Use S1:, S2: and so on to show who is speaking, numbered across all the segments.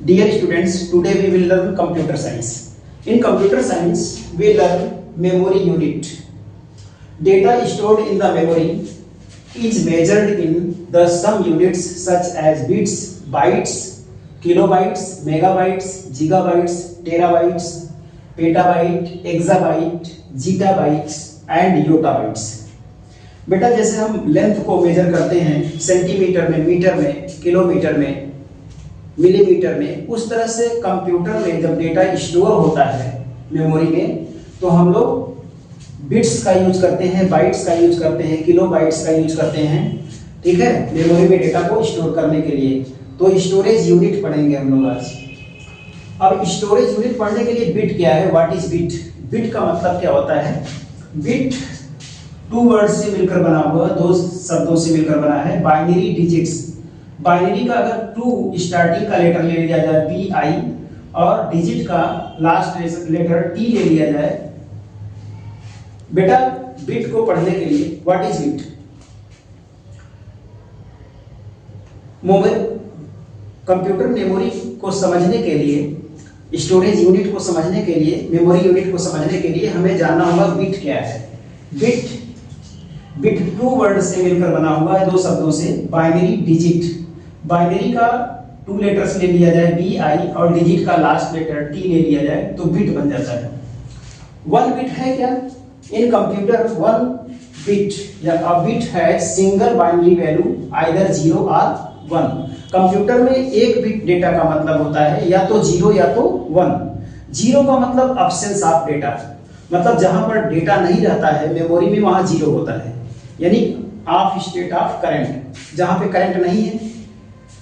S1: Dear students, today we will learn computer science. In computer science, we learn memory unit. Data stored in the memory is measured in the some units such as bits, bytes, kilobytes, megabytes, gigabytes, terabytes, petabyte, exabyte, zettabytes and yottabytes. बेटा जैसे हम length को major करते हैं centimetre में, metre में, kilometre में, millimetre में, उस तरह से कंप्यूटर में जब डेटा स्टोर होता है मेमोरी में तो हम लोग बिट्स का यूज करते हैं, बाइट्स का यूज करते हैं, किलोबाइट्स का यूज करते हैं, ठीक है, मेमोरी में डेटा को स्टोर करने के लिए। तो स्टोरेज यूनिट पढ़ेंगे हम लोग आज। अब स्टोरेज यूनिट पढ़ने के लिए बिट क्या है, व्हाट इज बिट? बिट का मतलब क्या होता है? बिट टू वर्ड से मिलकर बना हुआ, दो शब्दों से मिलकर बना है। बाइनरी डिजिट्स, बाइनरी का अगर टू स्टार्टिंग का लेटर ले लिया जाए बी आई और डिजिट का लास्ट लेटर टी ले लिया जाए। बेटा बिट को पढ़ने के लिए what is bit? Mobile computer memory को समझने के लिए, स्टोरेज यूनिट को समझने के लिए, मेमोरी यूनिट को समझने के लिए हमें जानना होगा बिट क्या है। बिट टू वर्ड से मिलकर बना हुआ है, दो शब्दों से। बाइनरी डिजिट, बाइनरी का टू लेटर्स ले लिया जाए बी आई और डिजिट का लास्ट लेटर टी ले लिया जाए तो बिट बन जाता है। वन बिट है क्या इन कंप्यूटर? वन बिट या अ बिट है सिंगल बाइनरी वैल्यू आइदर 0 और 1। कंप्यूटर में एक बिट डेटा का मतलब होता है या तो 0 या तो 1। 0 का मतलब अब्सेंस ऑफ डेटा, मतलब जहां पर डेटा नहीं रहता है मेमोरी में वहां 0 होता है, यानी ऑफ स्टेट ऑफ करंट। जहां पे करंट नहीं है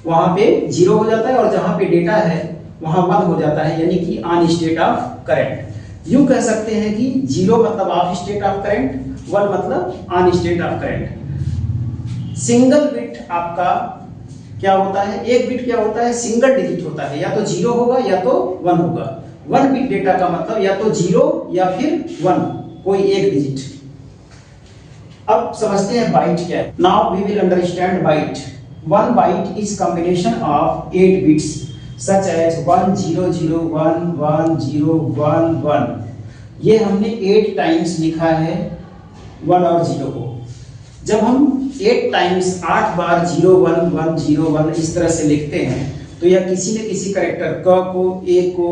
S1: वहां पे 0 हो जाता है और जहां पे डेटा है वहां 1 हो जाता है, यानी कि ऑन स्टेट ऑफ करंट। यूं कह सकते हैं कि 0 मतलब ऑफ स्टेट ऑफ करंट, 1 मतलब on state of current. Single bit आपका क्या होता है? एक बिट क्या होता है? सिंगल डिजिट होता है, या तो 0 होगा या तो 1 होगा। 1 बिट डेटा का मतलब या तो 0 या फिर 1, कोई एक डिजिट। अब समझते हैं बाइट क्या है। Now we will understand byte. 1 byte is combination of 8 bits such as 1 0 0 1 1 0 1 1। ये हमने 8 टाइम्स लिखा है 1 और 0 को। जब हम 8 टाइम्स 8 बार 0 1 1 0 1 इस तरह से लिखते हैं तो यह किसी न किसी कैरेक्टर क को, ए को,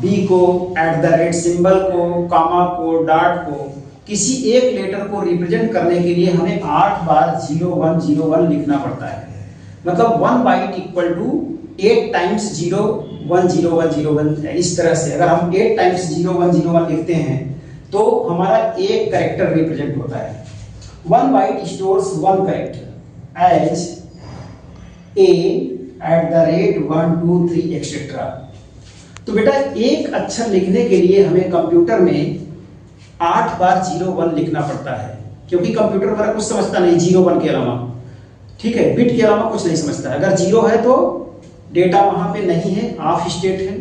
S1: बी को, एट द रेट सिंबल को, कॉमा को, डॉट को, किसी एक लेटर को रिप्रेजेंट करने के लिए हमें 8 बार 0 1 0 1 लिखना पड़ता है। मतलब 1 बाइट इक्वल टू 8 टाइम्स 0 1 0 1 0 1। इस तरह से अगर हम 8 टाइम्स 0 1 0 1 लिखते हैं तो हमारा एक कैरेक्टर रिप्रेजेंट होता है। 1 byte stores 1 character as A at the rate 1 2 3 etcetera. तो बेटा एक अक्षर लिखने के लिए हमें कंप्यूटर में 8 बार 0 1 लिखना पड़ता है, क्योंकि कंप्यूटर हमारा कुछ समझता नहीं 0 1 के अलावा, ठीक है, बिट के अलावा कुछ नहीं समझता। अगर 0 है तो डेटा वहां पे नहीं है, ऑफ स्टेट है।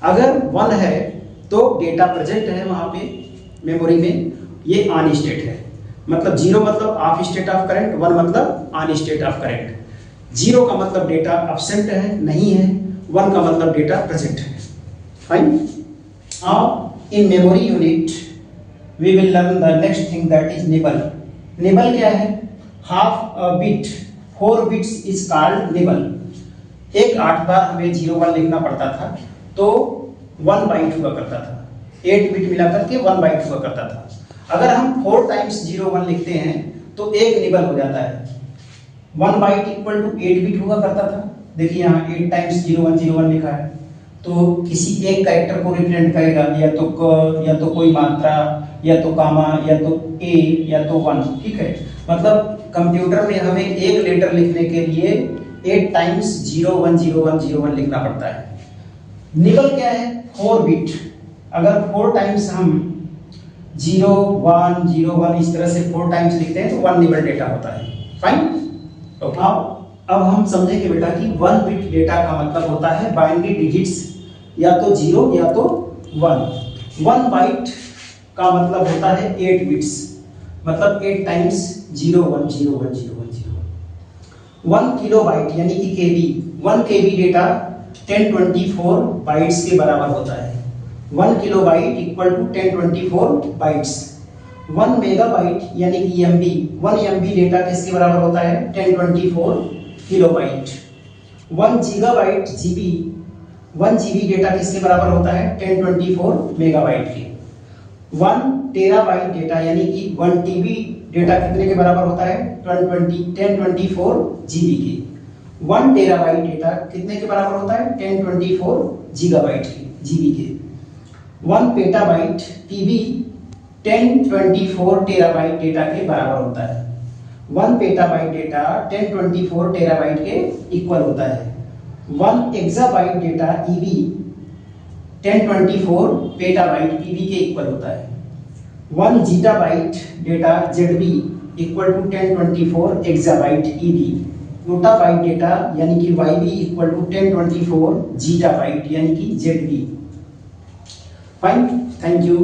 S1: अगर 1 है तो डेटा प्रेजेंट है वहां पे मेमोरी में, ये ऑन स्टेट है। मतलब 0 मतलब ऑफ स्टेट ऑफ करंट, 1 मतलब ऑन स्टेट ऑफ करंट। 0 का मतलब डेटा अब्सेंट है, नहीं है, 1 का मतलब डेटा प्रेजेंट है। Fine. Now in memory unit we will learn the next thing, that is nibble. Nibble क्या है? half a bit 4 bits is called nibble. एक 8 बार हमें 0 1 लिखना पड़ता था तो 1 बाइट हुआ करता था। 8 बिट मिला करके 1 बाइट हुआ करता था। अगर हम 4 टाइम्स 0 1 लिखते हैं तो एक निबल हो जाता है। 1 बाइट इक्वल टू 8 बिट हुआ करता था। देखिए यहाँ 8 टाइम्स 0 1 0 1 लिखा है तो किसी एक कैरेक्टर को रिप्रेजेंट करेगा, या तो क, या तो कोई मात्रा, या तो कामा, या तो ए, या तो 1, ठीक है। मतलब कंप्यूटर में हमें एक लेटर लिखने के लिए 8 टाइम्स 0 1 0 1 0 1 लिखना पड़ता है। निबल क्या है? 4 बिट। अगर 4 टाइम्स हम 0 1 0 1 इस तरह से 4 टाइम्स लिखते हैं तो 1 निबल डेटा होता है। Fine, okay. अब हम समझेंगे बेटा कि 1 बिट डेटा का मतलब होता है बाइनरी डिजिट्स, या तो 0 या तो 1। 1 बाइट का मतलब होता है 8 बिट्स, मतलब 8 टाइम्स 0 1 0 1 0 1 0 1। 1 किलोबाइट यानी कि केबी, 1 केबी डेटा 1024 बाइट्स के बराबर होता है। 1 kilobyte equal to 1024 bytes. 1 megabyte यानी कि एमबी, 1 एमबी डेटा किसके बराबर होता है? 1024 kilobyte. 1 gigabyte GB, 1 GB data किसके बराबर होता है? 1024 मेगाबाइट के। 1 टेराबाइट डेटा यानी कि 1 टीबी डेटा कितने के बराबर होता है? 1024 जीबी के। 1 टेराबाइट डेटा कितने के बराबर होता है? 1024 गीगाबाइट के, जीबी के। 1 पेटाबाइट पीबी 1024 टेराबाइट डेटा के बराबर होता है। 1 पेटाबाइट डेटा 1024 टेराबाइट के इक्वल होता है। 1 exabyte data EB 1024 petabyte PB के इक्वल होता है। 1 zettabyte data ZB equal to 1024 exabyte EB. Yottabyte data यानी कि वाईबी इक्वल टू 1024 जीटाबाइट यानी कि जेडबी। Fine, thank you.